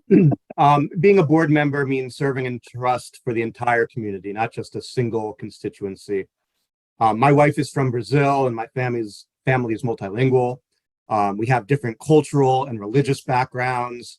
Being a board member means serving in trust for the entire community, not just a single constituency. My wife is from Brazil, and my family is multilingual. We have different cultural and religious backgrounds.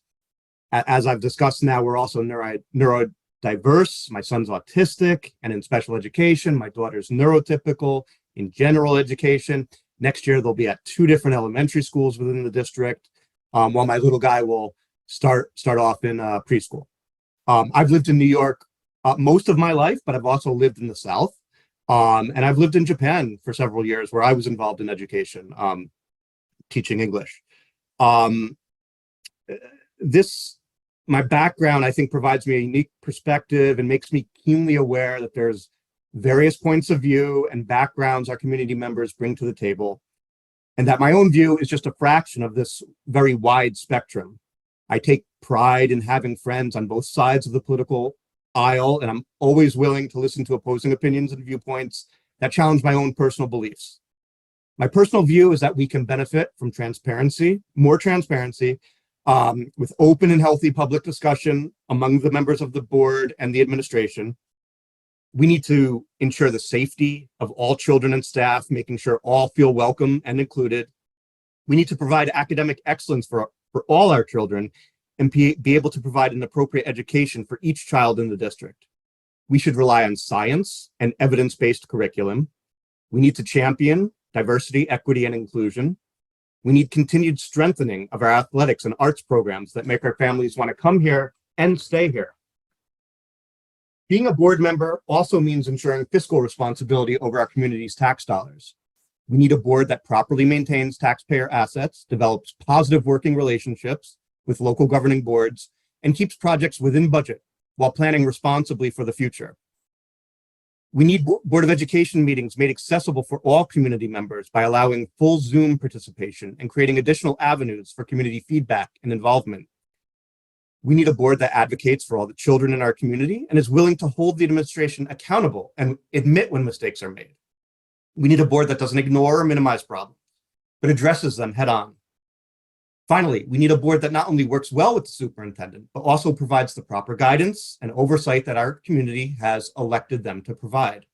As I've discussed now, we're also neurodiverse. My son's autistic and in special education. My daughter's neurotypical in general education. Next year, they'll be at 2 different elementary schools within the district, while my little guy will start off in preschool. I've lived in New York most of my life, but I've also lived in the South. And I've lived in Japan for several years where I was involved in education, teaching English. My background, I think, provides me a unique perspective and makes me keenly aware that there's various points of view and backgrounds our community members bring to the table, and that my own view is just a fraction of this very wide spectrum. I take pride in having friends on both sides of the political aisle, and I'm always willing to listen to opposing opinions and viewpoints that challenge my own personal beliefs. My personal view is that we can benefit from more transparency, with open and healthy public discussion among the members of the board and the administration. We need to ensure the safety of all children and staff, making sure all feel welcome and included. We need to provide academic excellence for all our children and be able to provide an appropriate education for each child in the district. We should rely on science and evidence-based curriculum. We need to champion diversity, equity, and inclusion. We need continued strengthening of our athletics and arts programs that make our families want to come here and stay here. Being a board member also means ensuring fiscal responsibility over our community's tax dollars. We need a board that properly maintains taxpayer assets, develops positive working relationships with local governing boards, and keeps projects within budget while planning responsibly for the future. We need Board of Education meetings made accessible for all community members by allowing full Zoom participation and creating additional avenues for community feedback and involvement. We need a board that advocates for all the children in our community and is willing to hold the administration accountable and admit when mistakes are made. We need a board that doesn't ignore or minimize problems, but addresses them head on. Finally, we need a board that not only works well with the superintendent, but also provides the proper guidance and oversight that our community has elected them to provide.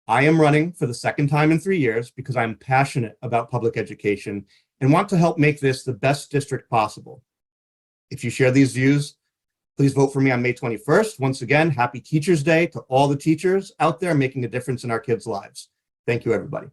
I am running for the second time in 3 years because I am passionate about public education and want to help make this the best district possible. If you share these views, please vote for me on May 21st. Once again, happy Teachers Day to all the teachers out there making a difference in our kids' lives. Thank you, everybody.